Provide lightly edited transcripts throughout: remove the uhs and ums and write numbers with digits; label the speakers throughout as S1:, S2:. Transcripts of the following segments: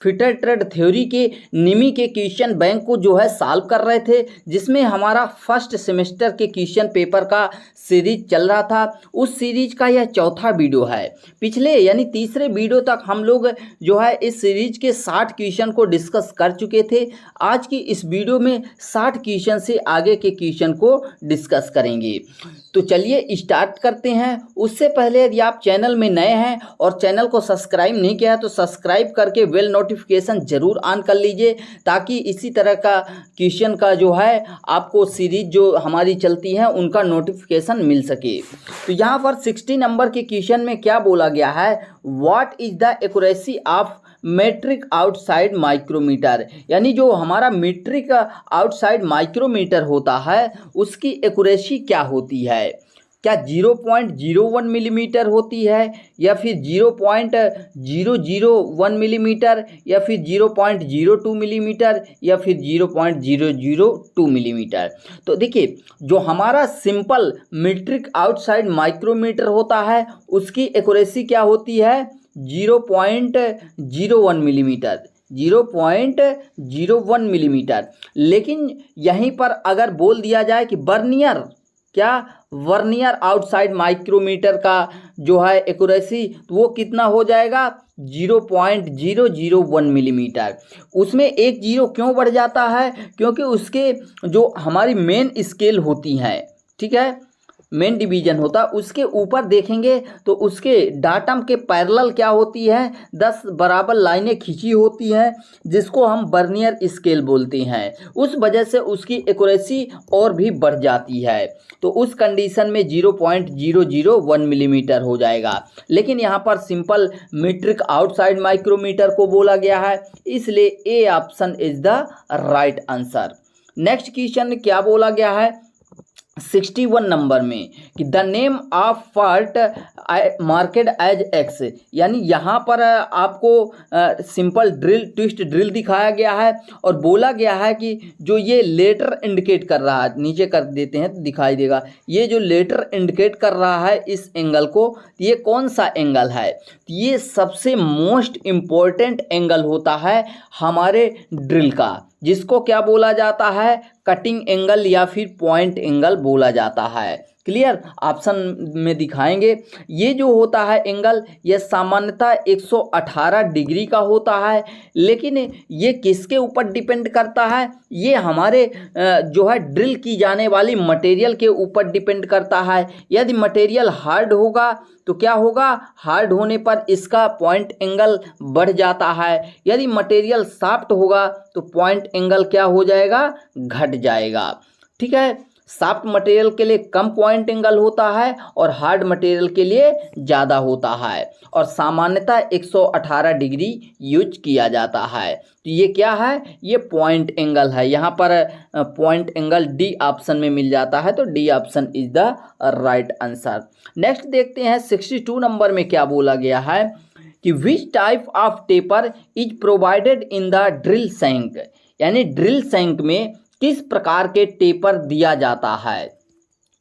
S1: Fitter trade theory के निमी के question bank को जो है सॉल्व कर रहे थे, जिसमें हमारा फर्स्ट सेमेस्टर के क्वेश्चन पेपर का सीरीज चल रहा था। उस सीरीज का यह चौथा वीडियो है। पिछले यानी तीसरे वीडियो तक हम लोग जो है इस सीरीज के 60 क्वेश्चन को डिस्कस कर चुके थे। आज की इस वीडियो में 60 क्वेश्चन से आगे के क्वेश्चन को डिस्कस करेंगे। तो चलिए स्टार्ट करते हैं। उससे पहले यदि आप चैनल में नए हैं और चैनल को सब्सक्राइब नहीं किया है तो सब्सक्राइब करके बेल नोटिफिकेशन जरूर ऑन कर लीजिए, ताकि इसी तरह का क्वेश्चन का जो है आपको सीरीज जो हमारी चलती है उनका नोटिफिकेशन मिल सके। तो यहाँ पर 60 नंबर के क्वेश्चन में क्या बोला गया है, what is the accuracy of metric outside micrometer, यानी जो हमारा मीट्रिक आउटसाइड माइक्रोमीटर होता है उसकी एक्यूरेसी क्या होती है। क्या 0.01 मिलीमीटर होती है, या फिर 0.001 मिलीमीटर, या फिर 0.02 मिलीमीटर, या फिर 0.002 मिलीमीटर। तो देखिए, जो हमारा सिंपल मीट्रिक आउटसाइड माइक्रोमीटर होता है उसकी एक्यूरेसी क्या होती है, 0.01 मिलीमीटर, 0.01 मिलीमीटर। लेकिन यहीं पर अगर बोल दिया जाए कि वर्नियर, क्या वर्नियर आउटसाइड माइक्रोमीटर का जो है एक्यूरेसी, तो वो कितना हो जाएगा, 0.001 मिलीमीटर। उसमें एक जीरो क्यों बढ़ जाता है, क्योंकि उसके जो हमारी मेन स्केल होती हैं, ठीक है, मेन डिवीजन होता है, उसके ऊपर देखेंगे तो उसके डाटम के पैरेलल क्या होती है, 10 बराबर लाइनें खींची होती हैं, जिसको हम वर्नियर स्केल बोलते हैं। उस वजह से उसकी एक्यूरेसी और भी बढ़ जाती है। तो उस कंडीशन में 0.001 मिलीमीटर हो जाएगा। लेकिन यहाँ पर सिंपल मीट्रिक आउटसाइड माइक्रोमीटर को बोला गया है, इसलिए A option is the right answer. Next question में क्या बोला गया है 61 नंबर में कि the name of part market as X, यानी यहाँ पर आपको सिंपल ड्रिल ट्विस्ट ड्रिल दिखाया गया है और बोला गया है कि जो ये लेटर इंडिकेट कर रहा है, नीचे कर देते हैं तो दिखाई देगा, ये जो लेटर इंडिकेट कर रहा है इस एंगल को, ये कौन सा एंगल है, ये सबसे मोस्ट इम्पोर्टेंट एंगल होता है हमारे ड्रिल का, जिसको क्या बोला जाता है, कटिंग एंगल या फिर पॉइंट एंगल बोला जाता है। क्लियर, ऑप्शन में दिखाएंगे। ये जो होता है एंगल, ये सामान्यतः 118 डिग्री का होता है। लेकिन ये किसके ऊपर डिपेंड करता है, ये हमारे जो है ड्रिल की जाने वाली मटेरियल के ऊपर डिपेंड करता है। यदि मटेरियल हार्ड होगा तो क्या होगा, हार्ड होने पर इसका पॉइंट एंगल बढ़ जाता है। यदि मटेरियल सॉफ्ट होगा तो पॉइंट एंगल क्या हो जाएगा, घट जाएगा। ठीक है, सॉफ्ट मटेरियल के लिए कम पॉइंट एंगल होता है और हार्ड मटेरियल के लिए ज़्यादा होता है, और सामान्यतः 118 डिग्री यूज किया जाता है। तो ये क्या है, ये पॉइंट एंगल है। यहाँ पर पॉइंट एंगल डी ऑप्शन में मिल जाता है, तो D option is the right answer. Next देखते हैं 62 नंबर में क्या बोला गया है कि which type of taper is provided in the drill shank, यानी ड्रिल सैंक में किस प्रकार के टेपर दिया जाता है।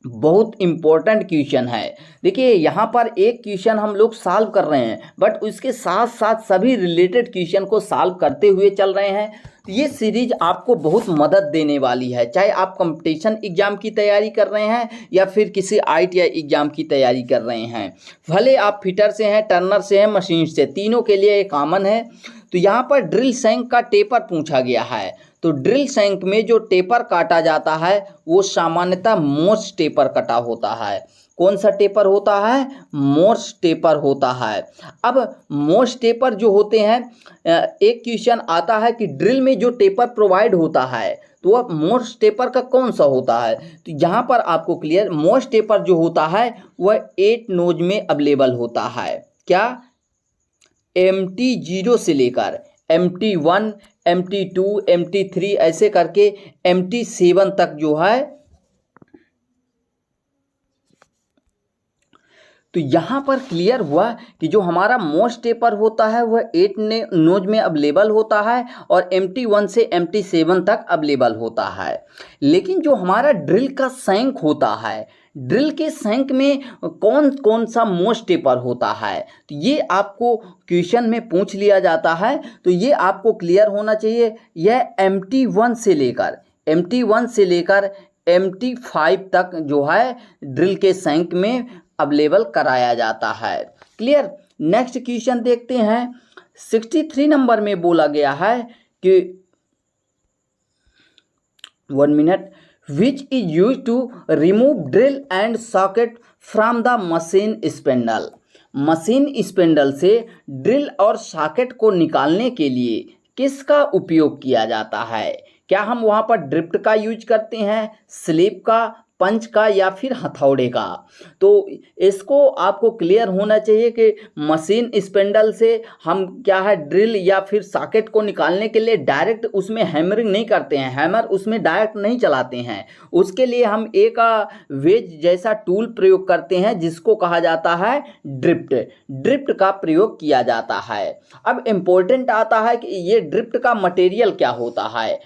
S1: बहुत इंपॉर्टेंट क्वेश्चन है। देखिए, यहाँ पर एक क्वेश्चन हम लोग सॉल्व कर रहे हैं, बट उसके साथ साथ सभी रिलेटेड क्वेश्चन को सॉल्व करते हुए चल रहे हैं। तो ये सीरीज आपको बहुत मदद देने वाली है, चाहे आप कंपटीशन एग्जाम की तैयारी कर रहे हैं या फिर किसी ITI एग्जाम की तैयारी कर रहे हैं। भले आप फिटर से हैं, टर्नर से हैं, मशीन से, तीनों के लिए ये कॉमन है। तो यहाँ पर ड्रिल सैंक का टेपर पूछा गया है। तो ड्रिल सैंक में जो टेपर काटा जाता है वो सामान्यतः मोर्स टेपर कटा होता है। कौन सा टेपर होता है, मोर्स टेपर होता है। अब मोर्स टेपर जो होते हैं, एक क्वेश्चन आता है कि ड्रिल में जो टेपर प्रोवाइड होता है तो वह मोर्स टेपर का कौन सा होता है। तो यहाँ पर आपको क्लियर, मोर्स टेपर जो होता है वह 8 नोज में अवेलेबल होता है। क्या, MT0 से लेकर MT1, MT2, MT3 ऐसे करके MT7 तक जो है। तो यहाँ पर क्लियर हुआ कि जो हमारा मोस्ट टेपर होता है वह 8 नोज में अवेलेबल होता है और MT1 से MT7 तक अवेलेबल होता है। लेकिन जो हमारा ड्रिल का सैंक होता है, ड्रिल के सैंक में कौन कौन सा मोस्ट टेपर होता है, तो ये आपको क्वेश्चन में पूछ लिया जाता है, तो ये आपको क्लियर होना चाहिए। यह MT1 से लेकर MT5 तक जो है ड्रिल के सैंक में अवेलेबल कराया जाता है। क्लियर। नेक्स्ट क्वेश्चन देखते हैं। 63 नंबर में बोला गया है कि 1 minute, which is used to remove drill and socket from the machine spindle। Machine spindle से ड्रिल और सॉकेट को निकालने के लिए किसका उपयोग किया जाता है? क्या हम वहाँ पर ड्रिफ्ट का यूज करते हैं, स्लिप का, पंच का, या फिर हथौड़े का? तो इसको आपको क्लियर होना चाहिए कि मशीन स्पिंडल से हम क्या है ड्रिल या फिर सॉकेट को निकालने के लिए डायरेक्ट उसमें हैमरिंग नहीं करते हैं, हैमर उसमें डायरेक्ट नहीं चलाते हैं। उसके लिए हम एक वेज जैसा टूल प्रयोग करते हैं जिसको कहा जाता है ड्रिफ्ट का प्रयोग किया जाता है। अब इम्पोर्टेंट आता है कि ये ड्रिफ्ट का मटेरियल क्या होता है।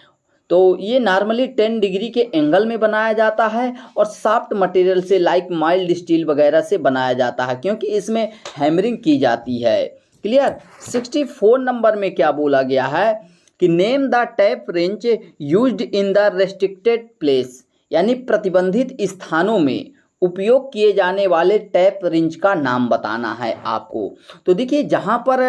S1: तो ये नॉर्मली 10 डिग्री के एंगल में बनाया जाता है और सॉफ्ट मटेरियल से लाइक माइल्ड स्टील वगैरह से बनाया जाता है, क्योंकि इसमें हैमरिंग की जाती है। क्लियर। 64 नंबर में क्या बोला गया है कि name the tap wrench used in the restricted place, यानी प्रतिबंधित स्थानों में उपयोग किए जाने वाले टैप रिंच का नाम बताना है आपको। तो देखिए, जहाँ पर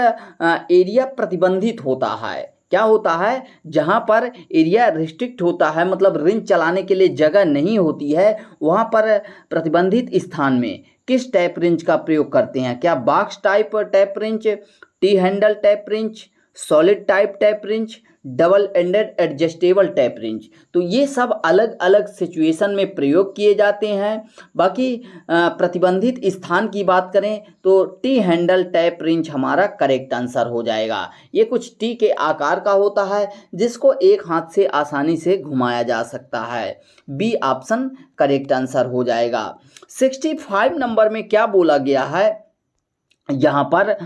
S1: एरिया प्रतिबंधित होता है, क्या होता है, जहाँ पर एरिया रिस्ट्रिक्ट होता है, मतलब रिंच चलाने के लिए जगह नहीं होती है, वहाँ पर प्रतिबंधित स्थान में किस टैप रिंच का प्रयोग करते हैं? क्या box type tap wrench, T handle tap wrench, solid type tap wrench, double ended adjustable tap wrench? तो ये सब अलग अलग सिचुएशन में प्रयोग किए जाते हैं। बाकी प्रतिबंधित स्थान की बात करें तो टी हैंडल टैप रिंच हमारा करेक्ट आंसर हो जाएगा। ये कुछ टी के आकार का होता है जिसको एक हाथ से आसानी से घुमाया जा सकता है। बी ऑप्शन करेक्ट आंसर हो जाएगा। 65 नंबर में क्या बोला गया है यहाँ पर?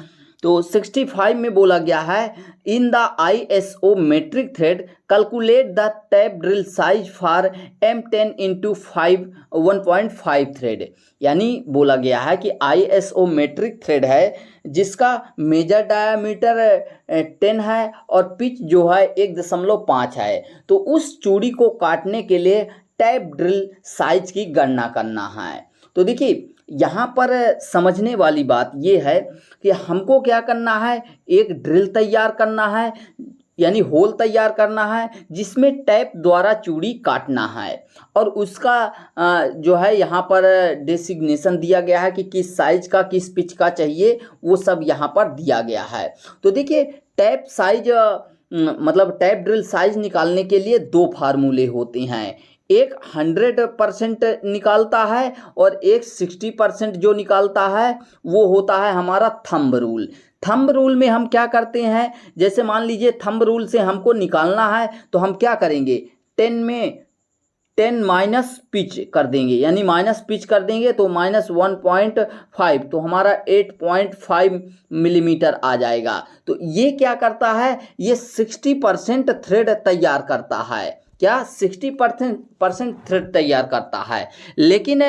S1: तो 65 में बोला गया है in the ISO metric thread calculate the tap drill size for M10 × 1.5 thread. यानी बोला गया है कि ISO मेट्रिक थ्रेड है जिसका मेजर डायामीटर 10 है और पिच जो है 1.5 है। तो उस चूड़ी को काटने के लिए टैप ड्रिल साइज की गणना करना है। तो देखिए, यहाँ पर समझने वाली बात ये है कि हमको क्या करना है, एक ड्रिल तैयार करना है, यानी होल तैयार करना है जिसमें टैप द्वारा चूड़ी काटना है, और उसका जो है यहाँ पर डेसिग्नेशन दिया गया है कि किस साइज का, किस पिच का चाहिए, वो सब यहाँ पर दिया गया है। तो देखिए, टैप साइज मतलब टैप ड्रिल साइज निकालने के लिए 2 फार्मूले होते हैं। एक 100% निकालता है और एक 60% जो निकालता है वो होता है हमारा थंब रूल। थंब रूल में हम क्या करते हैं, जैसे मान लीजिए थंब रूल से हमको निकालना है तो हम क्या करेंगे, 10 में 10 माइनस पिच कर देंगे, यानी माइनस पिच कर देंगे तो -1.5, तो हमारा 8.5 मिलीमीटर आ जाएगा। तो ये क्या करता है, ये 60% थ्रेड तैयार करता है। क्या 60% थ्रेड तैयार करता है। लेकिन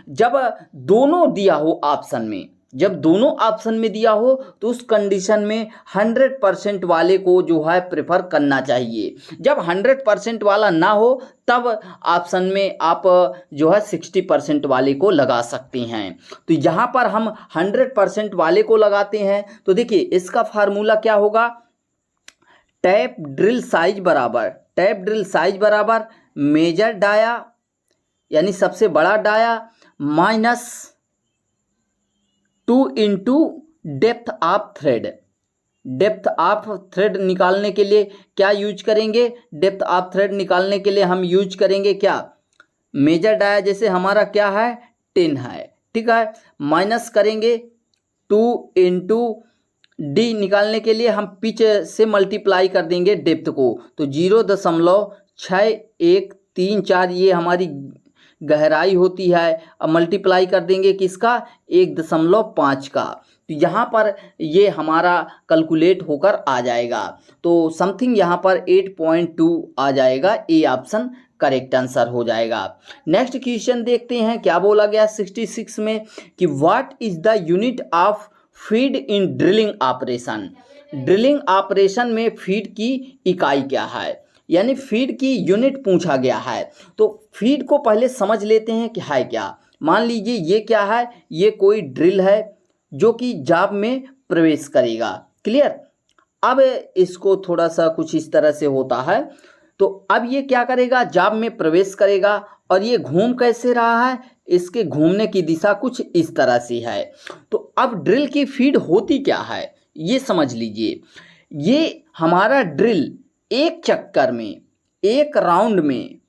S1: जब दोनों दिया हो ऑप्शन में, जब दोनों ऑप्शन में दिया हो तो उस कंडीशन में 100% वाले को जो है प्रेफर करना चाहिए। जब 100% वाला ना हो तब ऑप्शन में आप जो है 60% वाले को लगा सकते हैं। तो यहाँ पर हम 100% वाले को लगाते हैं। तो देखिए, इसका फार्मूला क्या होगा, टैप ड्रिल साइज बराबर मेजर डाया, यानी सबसे बड़ा dia, -2 × depth of thread. Depth of thread निकालने के लिए क्या यूज करेंगे, डेप्थ ऑफ थ्रेड निकालने के लिए हम यूज करेंगे क्या, मेजर डाया जैसे हमारा क्या है 10 है, ठीक है, माइनस करेंगे 2 × डी निकालने के लिए हम पिच से मल्टीप्लाई कर देंगे डेप्थ को, तो 0.6134 ये हमारी गहराई होती है। अब मल्टीप्लाई कर देंगे किसका, 1.5 का, तो यहाँ पर ये हमारा कैलकुलेट होकर आ जाएगा। तो समथिंग यहाँ पर 8.2 आ जाएगा। ए ऑप्शन करेक्ट आंसर हो जाएगा। नेक्स्ट क्वेश्चन देखते हैं क्या बोला गया 66 में कि what is the unit of feed in drilling operation. Drilling operation में फीड की इकाई क्या है, यानी फीड की यूनिट पूछा गया है। तो फीड को पहले समझ लेते हैं कि है क्या। मान लीजिए ये क्या है, ये कोई ड्रिल है जो कि जाब में प्रवेश करेगा। क्लियर। अब इसको थोड़ा सा कुछ इस तरह से होता है। तो अब ये क्या करेगा, जाब में प्रवेश करेगा और ये घूम कैसे रहा है, इसके घूमने की दिशा कुछ इस तरह से है। तो अब ड्रिल की फीड होती क्या है ये समझ लीजिए। ये हमारा ड्रिल एक चक्कर में, एक राउंड में,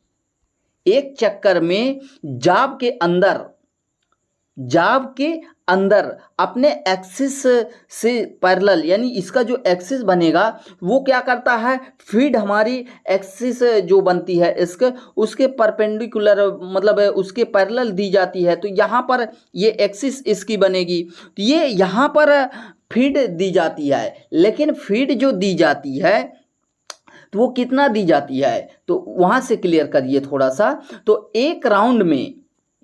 S1: एक चक्कर में जाब के अंदर अपने एक्सिस से पैरेलल, यानी इसका जो एक्सिस बनेगा वो क्या करता है, फीड हमारी एक्सिस जो बनती है इसके उसके परपेंडिकुलर मतलब उसके पैरेलल दी जाती है। तो यहाँ पर ये एक्सिस इसकी बनेगी, तो ये यहाँ पर फीड दी जाती है। लेकिन फीड जो दी जाती है तो वो कितना दी जाती है, तो वहाँ से क्लियर करिए थोड़ा सा। तो एक राउंड में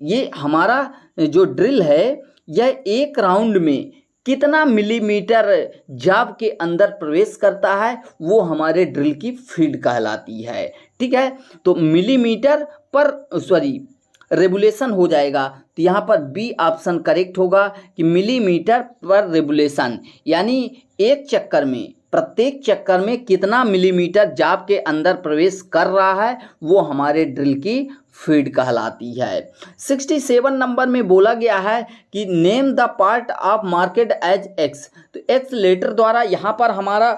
S1: ये हमारा जो ड्रिल है यह एक राउंड में कितना मिलीमीटर जाब के अंदर प्रवेश करता है वो हमारे ड्रिल की फीड कहलाती है। ठीक है। तो मिलीमीटर पर रेगुलेशन हो जाएगा। तो यहाँ पर बी ऑप्शन करेक्ट होगा कि मिलीमीटर पर रेगुलेशन, यानी एक चक्कर में, प्रत्येक चक्कर में कितना मिलीमीटर जाब के अंदर प्रवेश कर रहा है वो हमारे ड्रिल की फीड कहलाती है। 67 नंबर में बोला गया है कि name the part of market as X. तो एक्स लेटर द्वारा यहाँ पर हमारा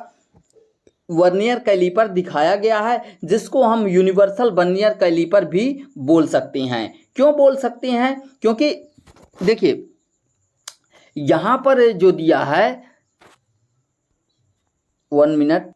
S1: वर्नियर कैलीपर दिखाया गया है, जिसको हम यूनिवर्सल वर्नियर कैलीपर भी बोल सकते हैं। क्यों बोल सकते हैं, क्योंकि देखिए यहाँ पर जो दिया है 1 मिनट,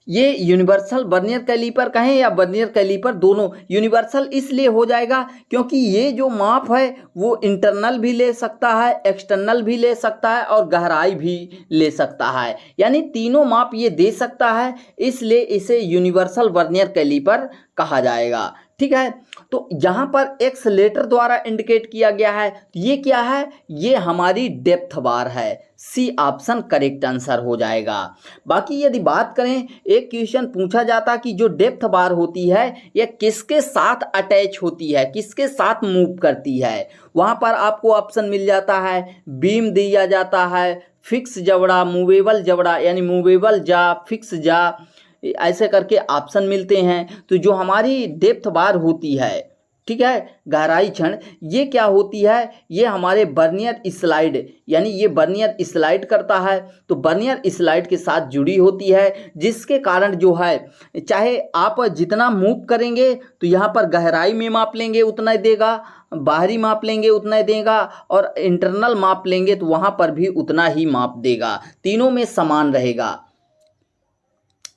S1: ये यूनिवर्सल वर्नियर कैलीपर कहें या वर्नियर कैलीपर, दोनों यूनिवर्सल इसलिए हो जाएगा क्योंकि ये जो माप है वो इंटरनल भी ले सकता है, एक्सटर्नल भी ले सकता है और गहराई भी ले सकता है, यानी तीनों माप ये दे सकता है, इसलिए इसे यूनिवर्सल वर्नियर कैलीपर कहा जाएगा। ठीक है। तो यहाँ पर एक्स लेटर द्वारा इंडिकेट किया गया है, ये क्या है, ये हमारी डेप्थ बार है। सी ऑप्शन करेक्ट आंसर हो जाएगा। बाकी यदि बात करें, एक क्वेश्चन पूछा जाता कि जो डेप्थ बार होती है यह किसके साथ अटैच होती है, किसके साथ मूव करती है, वहाँ पर आपको ऑप्शन मिल जाता है, बीम दिया जाता है, फिक्स जबड़ा, मूवेबल जबड़ा, यानी मूवेबल जा, फिक्स जा, ऐसे करके ऑप्शन मिलते हैं। तो जो हमारी डेप्थ बार होती है, ठीक है, गहराई क्षण, ये क्या होती है, ये हमारे वर्नियर स्लाइड, यानी ये वर्नियर स्लाइड करता है, तो वर्नियर स्लाइड के साथ जुड़ी होती है, जिसके कारण जो है चाहे आप जितना मूव करेंगे तो यहाँ पर गहराई में माप लेंगे उतना ही देगा, बाहरी माप लेंगे उतना ही देगा, और इंटरनल माप लेंगे तो वहाँ पर भी उतना ही माप देगा, तीनों में समान रहेगा।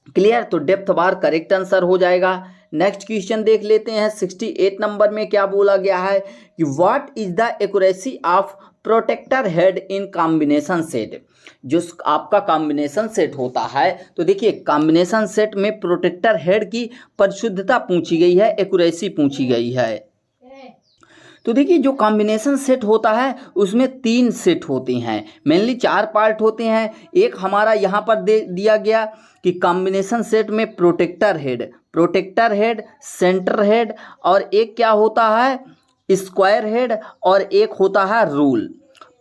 S1: क्लियर। तो डेप्थ बार करेक्ट आंसर हो जाएगा। नेक्स्ट क्वेश्चन देख लेते हैं 68 नंबर में क्या बोला गया है कि what is the accuracy of protractor head in combination set. जो आपका कॉम्बिनेशन सेट होता है, तो देखिए कॉम्बिनेशन सेट में प्रोटेक्टर हेड की परिशुद्धता पूछी गई है, एक्यूरेसी पूछी गई है। तो देखिए जो कॉम्बिनेशन सेट होता है उसमें 3 सेट होते हैं, मेनली 4 पार्ट होते हैं। एक हमारा यहाँ पर दे दिया गया कि कॉम्बिनेशन सेट में प्रोटेक्टर हेड, सेंटर हेड, और एक क्या होता है स्क्वायर हेड, और एक होता है रूल।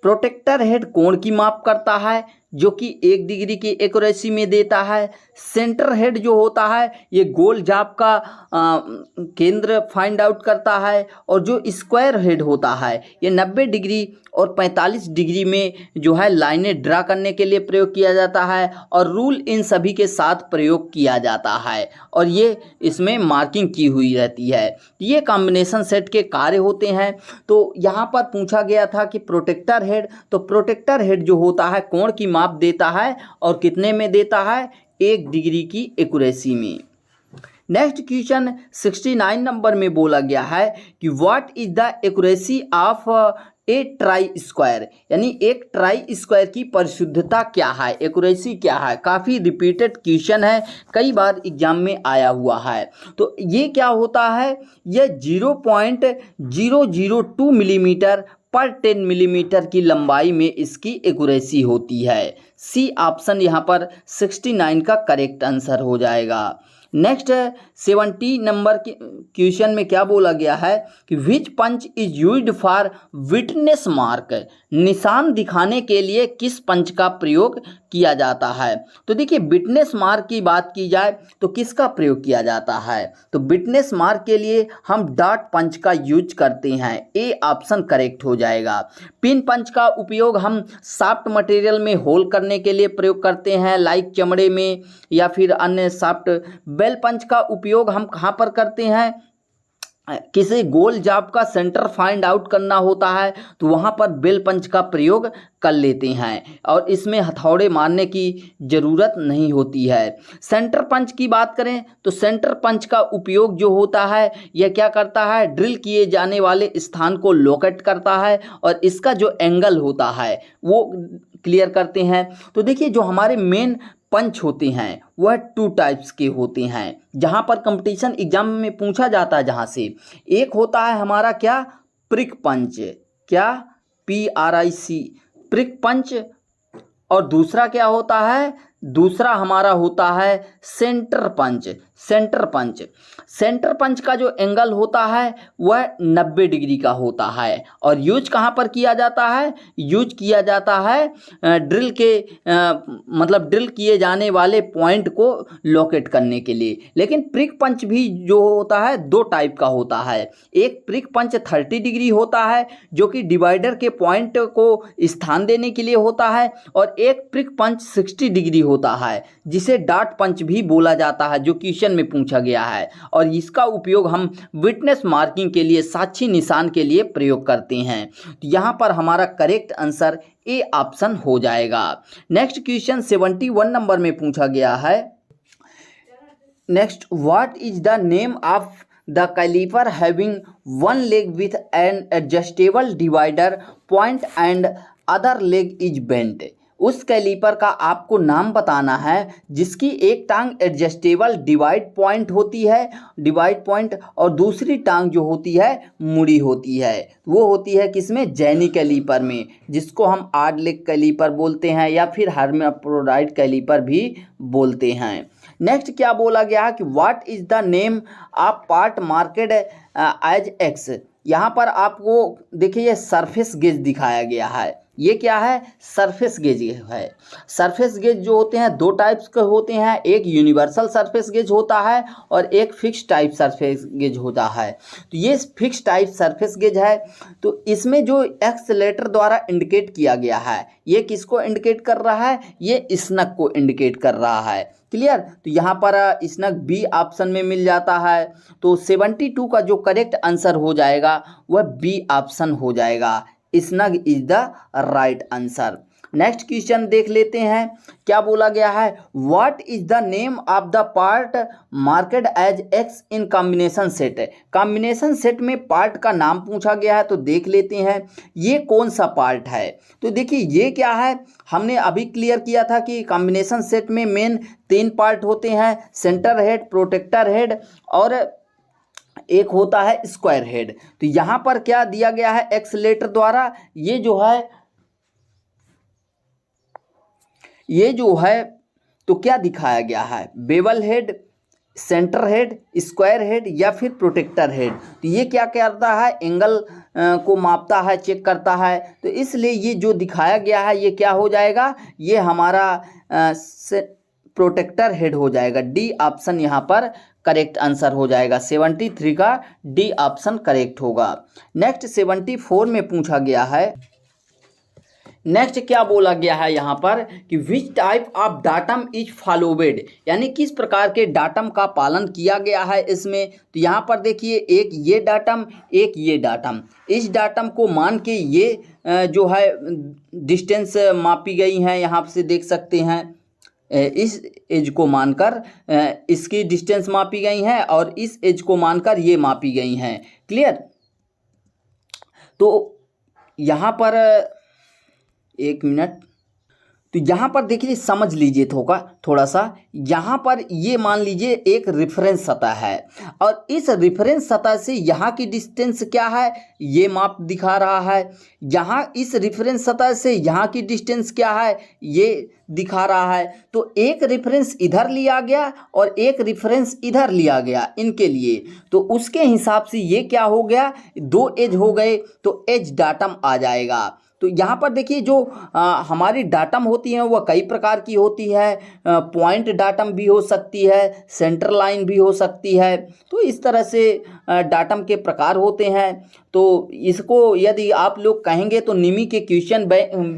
S1: प्रोटेक्टर हेड कोण की माप करता है जो कि 1 डिग्री की एक्यूरेसी में देता है। सेंटर हेड जो होता है ये गोल जाप का केंद्र फाइंड आउट करता है, और जो स्क्वायर हेड होता है ये 90 डिग्री और 45 डिग्री में जो है लाइनें ड्रा करने के लिए प्रयोग किया जाता है, और रूल इन सभी के साथ प्रयोग किया जाता है, और ये इसमें मार्किंग की हुई रहती है। ये कॉम्बिनेशन सेट के कार्य होते हैं। तो यहाँ पर पूछा गया था कि प्रोटेक्टर हेड, तो प्रोटेक्टर हेड जो होता है कोण की माप देता है, और कितने में देता है, 1 डिग्री की एक्यूरेसी में। नेक्स्ट क्वेश्चन 69 नंबर में बोला गया है कि what is the accuracy of A try square, यानी एक ट्राई स्क्वायर की परिशुद्धता क्या है, एक्यूरेसी क्या है। काफ़ी रिपीटेड क्वेश्चन है, कई बार एग्जाम में आया हुआ है। तो ये क्या होता है, यह 0.002 मिलीमीटर पर 10 मिलीमीटर की लंबाई में इसकी एक्यूरेसी होती है। सी ऑप्शन यहाँ पर 69 का करेक्ट आंसर हो जाएगा। नेक्स्ट 70 नंबर के क्वेश्चन में क्या बोला गया है कि which punch is used for witness mark, निशान दिखाने के लिए किस पंच का प्रयोग किया जाता है। तो देखिए विटनेस मार्क की बात की जाए तो किसका प्रयोग किया जाता है, तो विटनेस मार्क के लिए हम डॉट पंच का यूज करते हैं। ए ऑप्शन करेक्ट हो जाएगा। पिन पंच का उपयोग हम सॉफ्ट मटेरियल में होल करने के लिए प्रयोग करते हैं, लाइक चमड़े में या फिर अन्य सॉफ्ट। बेल पंच का उपयोग हम कहाँ पर करते हैं, किसी गोल जॉब का सेंटर फाइंड आउट करना होता है तो वहाँ पर बेल पंच का प्रयोग कर लेते हैं और इसमें हथौड़े मारने की ज़रूरत नहीं होती है। सेंटर पंच की बात करें तो सेंटर पंच का उपयोग जो होता है यह क्या करता है, ड्रिल किए जाने वाले स्थान को लोकेट करता है और इसका जो एंगल होता है वो क्लियर करते हैं। तो देखिए जो हमारे मेन पंच होते हैं वह 2 टाइप्स के होते हैं, जहाँ पर कंपटीशन एग्जाम में पूछा जाता है। जहाँ से एक होता है हमारा क्या, प्रिक पंच, क्या PRIC प्रिक पंच, और दूसरा क्या होता है, दूसरा हमारा होता है centre punch. Centre punch, centre punch का जो एंगल होता है वह 90 डिग्री का होता है और यूज कहाँ पर किया जाता है, यूज किया जाता है ड्रिल के मतलब ड्रिल किए जाने वाले पॉइंट को लोकेट करने के लिए। लेकिन प्रिक पंच भी जो होता है 2 टाइप का होता है। एक प्रिक पंच 30 डिग्री होता है जो कि डिवाइडर के पॉइंट को स्थान देने के लिए होता है, और एक प्रिक पंच 60 डिग्री होता है जिसे डॉट पंच भी बोला जाता है, जो क्वेश्चन में पूछा गया है। और इसका उपयोग हम विटनेस मार्किंग के लिए, साक्षी निशान के लिए प्रयोग करते हैं। तो यहाँ पर हमारा करेक्ट आंसर ए ऑप्शन हो जाएगा। नेक्स्ट क्वेश्चन 71 नंबर में पूछा गया है। Next, what is the name of the calliper having one leg with an adjustable divider point and other leg is bent. उस कैलीपर का आपको नाम बताना है जिसकी एक टांग एडजस्टेबल डिवाइड पॉइंट होती है, डिवाइड पॉइंट, और दूसरी टांग जो होती है मुड़ी होती है। वो होती है किसमें, जैनी कैलीपर में, जिसको हम आड लेग कैलीपर बोलते हैं या फिर हर्माफ्रोडाइट कैलीपर भी बोलते हैं। नेक्स्ट क्या बोला गया कि what is the name of part marked as X. यहाँ पर आपको देखिए ये सरफेस गेज दिखाया गया है। ये क्या है, सरफेस गेज है। सरफेस गेज जो होते हैं 2 टाइप्स के होते हैं, एक यूनिवर्सल सरफेस गेज होता है और एक फिक्स टाइप सरफेस गेज होता है। तो ये फिक्स टाइप सरफेस गेज है। तो इसमें जो एक्सलेटर द्वारा इंडिकेट किया गया है ये किसको इंडिकेट कर रहा है, ये स्नग को इंडिकेट कर रहा है। क्लियर। तो यहाँ पर स्नग बी ऑप्शन में मिल जाता है। तो 72 का जो करेक्ट आंसर हो जाएगा वह बी ऑप्शन हो जाएगा। Snug is the right answer. Next question देख लेते हैं, क्या बोला गया है, what is the name of the part marked as X in combination set. Combination set में पार्ट का नाम पूछा गया है, तो देख लेते हैं ये कौन सा पार्ट है। तो देखिए ये क्या है, हमने अभी क्लियर किया था कि कॉम्बिनेशन सेट में मेन 3 पार्ट होते हैं, सेंटर हेड, प्रोटेक्टर हेड और एक होता है स्क्वायर हेड। तो यहाँ पर क्या दिया गया है एक्सलेटर द्वारा, ये जो है तो क्या दिखाया गया है, bevel head, centre head, square head या फिर प्रोटेक्टर हेड। तो ये क्या करता है, एंगल को मापता है, चेक करता है। तो इसलिए ये जो दिखाया गया है ये क्या हो जाएगा, ये हमारा प्रोटेक्टर हेड हो जाएगा। डी ऑप्शन यहाँ पर करेक्ट आंसर हो जाएगा। 73 का डी ऑप्शन करेक्ट होगा। नेक्स्ट 74 में पूछा गया है, नेक्स्ट क्या बोला गया है यहाँ पर कि which type of datum is followed, यानी किस प्रकार के डाटम का पालन किया गया है इसमें। तो यहाँ पर देखिए एक ये डाटम, एक ये डाटम। इस डाटम को मान के ये जो है डिस्टेंस मापी गई है, यहाँ से देख सकते हैं इस एज को मानकर इसकी डिस्टेंस मापी गई है और इस एज को मानकर ये मापी गई हैं। क्लियर। तो यहाँ पर एक मिनट, तो यहाँ पर देखिए समझ लीजिए थोड़ा सा। यहाँ पर ये मान लीजिए एक रेफरेंस सतह है और इस रेफरेंस सतह से यहाँ की डिस्टेंस क्या है, ये माप दिखा रहा है। यहाँ इस रेफरेंस सतह से यहाँ की डिस्टेंस क्या है, ये दिखा रहा है। तो एक रेफरेंस इधर लिया गया और एक रेफरेंस इधर लिया गया इनके लिए, तो उसके हिसाब से ये क्या हो गया, दो एज हो गए, तो एज डाटम आ जाएगा। तो यहाँ पर देखिए जो हमारी डाटम होती है वह कई प्रकार की होती है। पॉइंट डाटम भी हो सकती है, सेंटर लाइन भी हो सकती है। तो इस तरह से डाटम के प्रकार होते हैं। तो इसको यदि आप लोग कहेंगे तो निमी के क्वेश्चन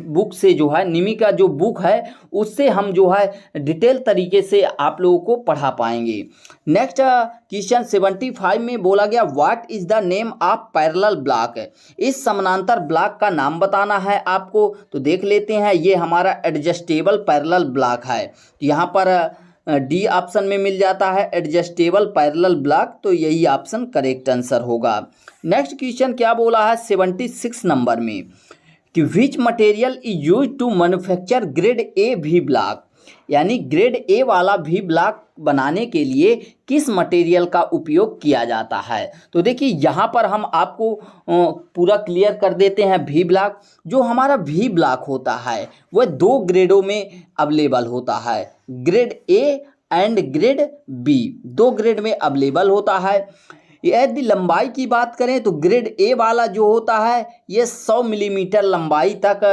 S1: बुक से जो है, निमी का जो बुक है उससे हम जो है डिटेल तरीके से आप लोगों को पढ़ा पाएंगे। नेक्स्ट क्वेश्चन 75 में बोला गया what is the name of parallel block. इस समानांतर ब्लॉक का नाम बताना है आपको। तो देख लेते हैं, ये हमारा एडजस्टेबल पैरेलल ब्लॉक है। तो यहाँ पर डी ऑप्शन में मिल जाता है एडजस्टेबल पैरेलल ब्लॉक, तो यही ऑप्शन करेक्ट आंसर होगा। नेक्स्ट क्वेश्चन क्या बोला है 76 नंबर में कि which material is use to manufacture grade A V block, यानी ग्रेड ए वाला भी ब्लॉक बनाने के लिए किस मटेरियल का उपयोग किया जाता है। तो देखिए यहाँ पर हम आपको पूरा क्लियर कर देते हैं। भी ब्लॉक, जो हमारा भी ब्लॉक होता है वह दो ग्रेडों में अवेलेबल होता है, grade A and grade B, दो ग्रेड में अवेलेबल होता है। यदि लंबाई की बात करें तो ग्रेड ए वाला जो होता है ये 100 मिलीमीटर लंबाई तक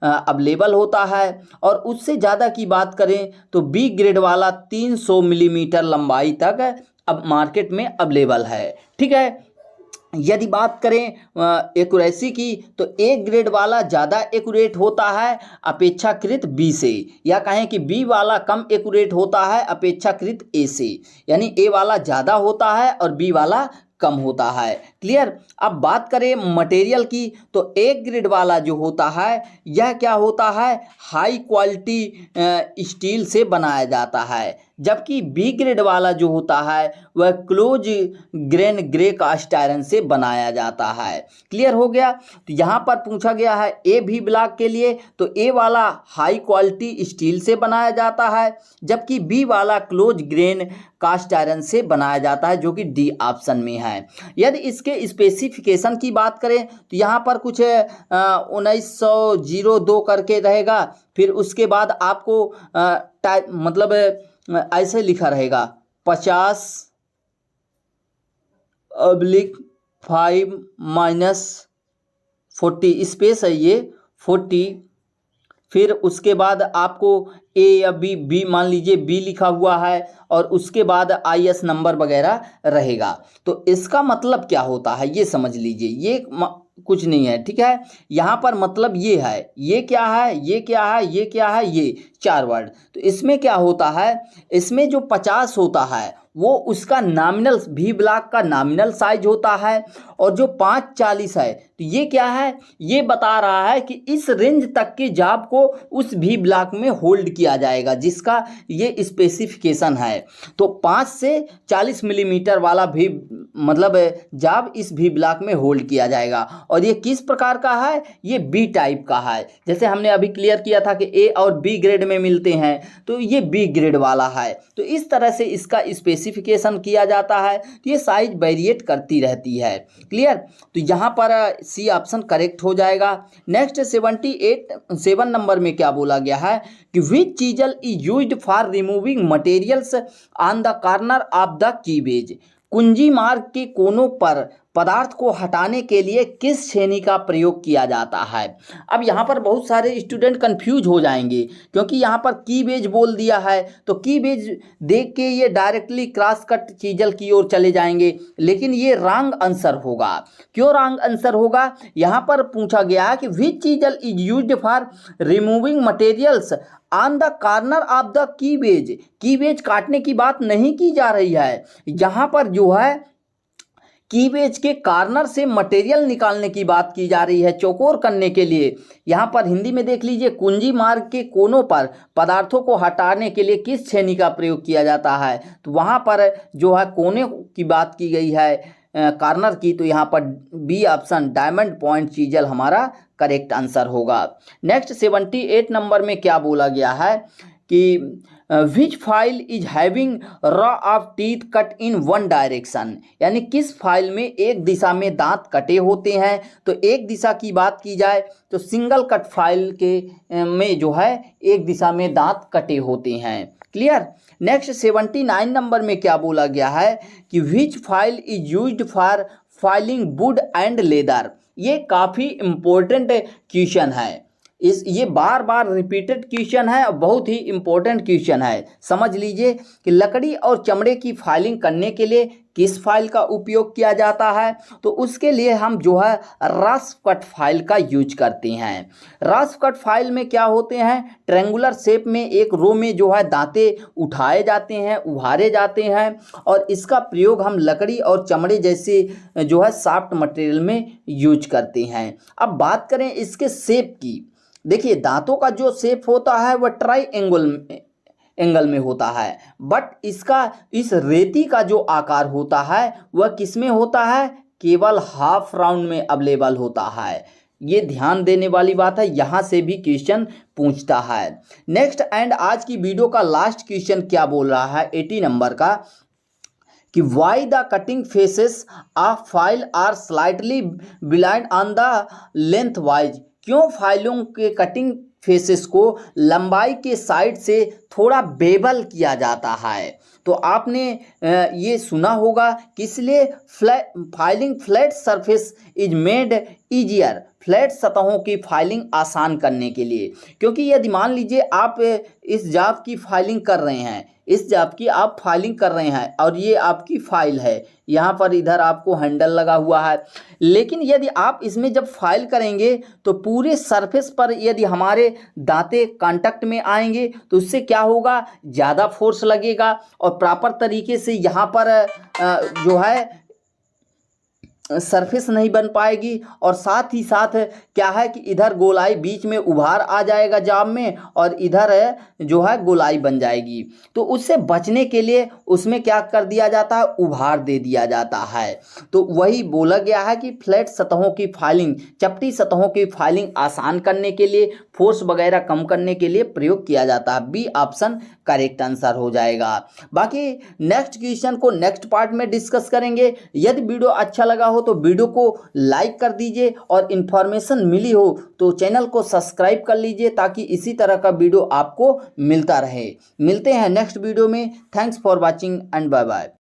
S1: अवेलेबल होता है, और उससे ज़्यादा की बात करें तो बी ग्रेड वाला 300 मिलीमीटर लंबाई तक अब मार्केट में अवेलेबल है। ठीक है, यदि बात करें एक्यूरेसी की तो ए ग्रेड वाला ज़्यादा एक्यूरेट होता है अपेक्षाकृत बी से, या कहें कि बी वाला कम एक्यूरेट होता है अपेक्षाकृत ए से, यानी ए वाला ज़्यादा होता है और बी वाला कम होता है। क्लियर। अब बात करें मटेरियल की तो ए ग्रेड वाला जो होता है यह क्या होता है, हाई क्वालिटी स्टील से बनाया जाता है, जबकि बी ग्रेड वाला जो होता है वह close grain grey cast iron से बनाया जाता है। क्लियर हो गया। तो यहाँ पर पूछा गया है ए भी ब्लॉक के लिए, तो ए वाला हाई क्वालिटी स्टील से बनाया जाता है, जबकि बी वाला क्लोज ग्रेन कास्ट आयरन से बनाया जाता है, जो कि डी ऑप्शन में है। यदि इसके स्पेसिफिकेशन की बात करें तो यहाँ पर कुछ 1902 करके रहेगा, फिर उसके बाद आपको मतलब ऐसे लिखा रहेगा 50/5-40 स्पेस है ये 40, फिर उसके बाद आपको ए या बी मान लीजिए बी लिखा हुआ है, और उसके बाद IS नंबर वगैरह रहेगा। तो इसका मतलब क्या होता है ये समझ लीजिए, ये कुछ नहीं है। ठीक है, यहाँ पर मतलब ये है, ये क्या है, ये क्या है, ये क्या है, ये 4 वर्ड। तो इसमें क्या होता है, इसमें जो 50 होता है वो उसका नॉमिनल भी ब्लॉक का नॉमिनल साइज होता है, और जो 540 है तो ये क्या है, ये बता रहा है कि इस रेंज तक के जाब को उस भी ब्लॉक में होल्ड किया जाएगा, जिसका ये स्पेसिफिकेशन है। तो 5 से 40 मिलीमीटर वाला भी मतलब जाब इस भी ब्लॉक में होल्ड किया जाएगा, और ये किस प्रकार का है, ये बी टाइप का है। जैसे हमने अभी क्लियर किया था कि ए और बी ग्रेड में मिलते हैं, तो ये बी ग्रेड वाला है। तो इस तरह से इसका स्पेसिफिकेशन किया जाता है, तो ये साइज वेरिएट करती रहती है। क्लियर। तो यहाँ पर सी ऑप्शन करेक्ट हो जाएगा। नेक्स्ट 7 नंबर में क्या बोला गया है कि which chisel is used for removing materials on the corner of the keyways. कुंजी मार्ग के कोनों पर पदार्थ को हटाने के लिए किस छेनी का प्रयोग किया जाता है। अब यहाँ पर बहुत सारे स्टूडेंट कंफ्यूज हो जाएंगे, क्योंकि यहाँ पर कीवेज बोल दिया है, तो कीवेज देख के ये डायरेक्टली क्रॉस कट चीजल की ओर चले जाएंगे, लेकिन ये रॉन्ग आंसर होगा। क्यों रॉन्ग आंसर होगा, यहाँ पर पूछा गया है कि which chisel is used for removing materials on the corner of the keyways. Keyways काटने की बात नहीं की जा रही है, यहाँ पर जो है कीवेज के कॉर्नर से मटेरियल निकालने की बात की जा रही है, चौकोर करने के लिए। यहाँ पर हिंदी में देख लीजिए, कुंजी मार्ग के कोनों पर पदार्थों को हटाने के लिए किस छेनी का प्रयोग किया जाता है, तो वहाँ पर जो है कोने की बात की गई है, कॉर्नर की, तो यहाँ पर B option diamond point chisel हमारा करेक्ट आंसर होगा। नेक्स्ट 78 नंबर में क्या बोला गया है कि which file is having row of teeth cut in one direction, यानी किस फाइल में एक दिशा में दांत कटे होते हैं। तो एक दिशा की बात की जाए तो सिंगल कट फाइल के में जो है एक दिशा में दांत कटे होते हैं। क्लियर। नेक्स्ट 79 नंबर में क्या बोला गया है कि which file is used for filing wood and leather. ये काफ़ी इम्पोर्टेंट क्वेश्चन है, ये बार बार रिपीटेड क्वेश्चन है और बहुत ही इम्पोर्टेंट क्वेश्चन है। समझ लीजिए कि लकड़ी और चमड़े की फाइलिंग करने के लिए किस फाइल का उपयोग किया जाता है, तो उसके लिए हम जो है रफ कट फाइल का यूज करते हैं। रफ कट फाइल में क्या होते हैं, ट्रेंगुलर शेप में एक रो में जो है दांते उठाए जाते हैं, उभारे जाते हैं, और इसका प्रयोग हम लकड़ी और चमड़े जैसे जो है सॉफ्ट मटेरियल में यूज करते हैं। अब बात करें इसके शेप की, देखिए दांतों का जो शेप होता है वह एंगल में होता है, बट इसका इस रेती का जो आकार होता है वह किस में होता है, केवल हाफ राउंड में अवेलेबल होता है। ये ध्यान देने वाली बात है, यहाँ से भी क्वेश्चन पूछता है। नेक्स्ट एंड आज की वीडियो का लास्ट क्वेश्चन क्या बोल रहा है 80 नंबर का कि why the cutting faces of file are slightly blind on the length wise, क्यों फाइलों के कटिंग फेसेस को लंबाई के साइड से थोड़ा बेबल किया जाता है। तो आपने ये सुना होगा कि इसलिए filing flat surface is made easier, flat सतहों की फाइलिंग आसान करने के लिए। क्योंकि यदि मान लीजिए आप इस जॉब की फाइलिंग कर रहे हैं, इस जॉब की आप फाइलिंग कर रहे हैं और ये आपकी फाइल है, यहाँ पर इधर आपको हैंडल लगा हुआ है, लेकिन यदि आप इसमें जब फाइल करेंगे तो पूरे सरफेस पर यदि हमारे दांते कांटेक्ट में आएंगे तो उससे क्या होगा, ज़्यादा फोर्स लगेगा और प्रॉपर तरीके से यहाँ पर जो है सरफेस नहीं बन पाएगी, और साथ ही साथ क्या है कि इधर गोलाई बीच में उभार आ जाएगा जाम में और इधर जो है गोलाई बन जाएगी। तो उससे बचने के लिए उसमें क्या कर दिया जाता है, उभार दे दिया जाता है। तो वही बोला गया है कि फ्लैट सतहों की फाइलिंग, चपटी सतहों की फाइलिंग आसान करने के लिए, फोर्स वगैरह कम करने के लिए प्रयोग किया जाता है। बी ऑप्शन करेक्ट आंसर हो जाएगा। बाकी नेक्स्ट क्वेश्चन को नेक्स्ट पार्ट में डिस्कस करेंगे। यदि वीडियो अच्छा लगा हो तो वीडियो को लाइक कर दीजिए और इन्फॉर्मेशन मिली हो तो चैनल को सब्सक्राइब कर लीजिए ताकि इसी तरह का वीडियो आपको मिलता रहे। मिलते हैं नेक्स्ट वीडियो में। Thanks for watching and bye bye.